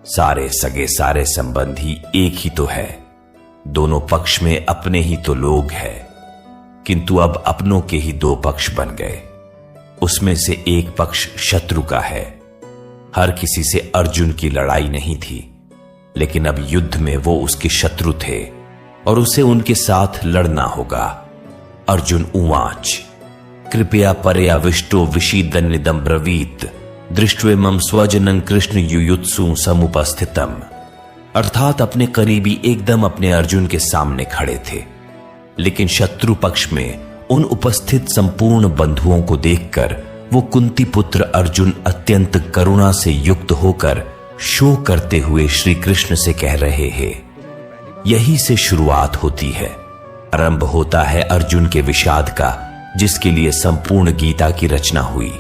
सारे सगे सारे संबंधी एक ही तो है, दोनों पक्ष में अपने ही तो लोग हैं, किंतु अब अपनों के ही दो पक्ष बन गए। उसमें से एक पक्ष शत्रु का है। हर किसी से अर्जुन की लड़ाई नहीं थी, लेकिन अब युद्ध में वो उसके शत्रु थे और उसे उनके साथ लड़ना होगा। अर्जुन उवाच कृपया परयाविष्टो विषीदन्निदं ब्रवीत दृष्ट्वेमं स्वजनं कृष्ण युयुत्सु समुपस्थितम। अर्थात अपने करीबी एकदम अपने अर्जुन के सामने खड़े थे, लेकिन शत्रु पक्ष में उन उपस्थित संपूर्ण बंधुओं को देखकर वो कुंती पुत्र अर्जुन अत्यंत करुणा से युक्त होकर शोक करते हुए श्री कृष्ण से कह रहे हैं। यही से शुरुआत होती है, आरंभ होता है अर्जुन के विषाद का, जिसके लिए संपूर्ण गीता की रचना हुई।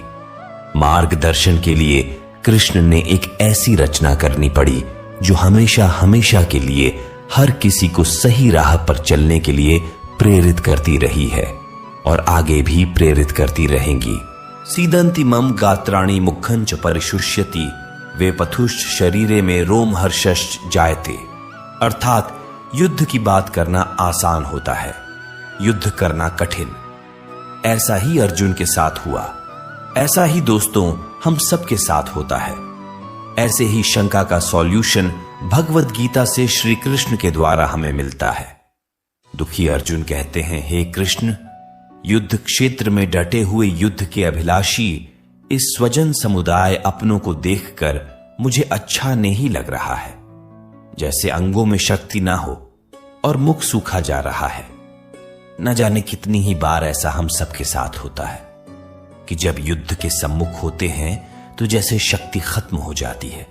मार्गदर्शन के लिए कृष्ण ने एक ऐसी रचना करनी पड़ी जो हमेशा हमेशा के लिए हर किसी को सही राह पर चलने के लिए प्रेरित करती रही है और आगे भी प्रेरित करती रहेंगी। सीदंति मम गात्राणि मुखं च परिशुष्यति वे पथुश्च शरीरे में रोम हर्षश्च जायते। अर्थात युद्ध की बात करना आसान होता है, युद्ध करना कठिन। ऐसा ही अर्जुन के साथ हुआ, ऐसा ही दोस्तों हम सबके साथ होता है। ऐसे ही शंका का सॉल्यूशन भगवत गीता से श्री कृष्ण के द्वारा हमें मिलता है। दुखी अर्जुन कहते हैं, हे कृष्ण, युद्ध क्षेत्र में डटे हुए युद्ध के अभिलाषी इस स्वजन समुदाय अपनों को देखकर मुझे अच्छा नहीं लग रहा है। जैसे अंगों में शक्ति ना हो और मुख सूखा जा रहा है। न जाने कितनी ही बार ऐसा हम सबके साथ होता है कि जब युद्ध के सम्मुख होते हैं तो जैसे शक्ति खत्म हो जाती है।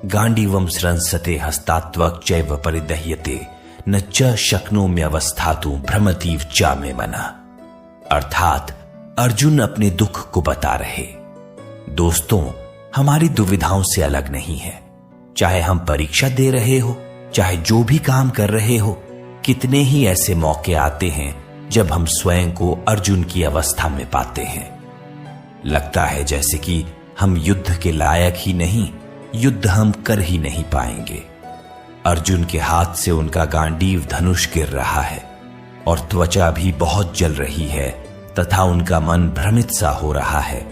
गांडीवम स्रंसते हस्तात्वक चैव परिदह्यते न च शक्नोम्यवस्थातु भ्रमतीव चा में मना। अर्थात अर्जुन अपने दुख को बता रहे। दोस्तों, हमारी दुविधाओं से अलग नहीं है। चाहे हम परीक्षा दे रहे हो, चाहे जो भी काम कर रहे हो, कितने ही ऐसे मौके आते हैं जब हम स्वयं को अर्जुन की अवस्था में पाते हैं। लगता है जैसे कि हम युद्ध के लायक ही नहीं, युद्ध हम कर ही नहीं पाएंगे। अर्जुन के हाथ से उनका गांडीव धनुष गिर रहा है और त्वचा भी बहुत जल रही है तथा उनका मन भ्रमित सा हो रहा है,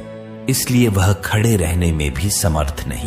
इसलिए वह खड़े रहने में भी समर्थ नहीं।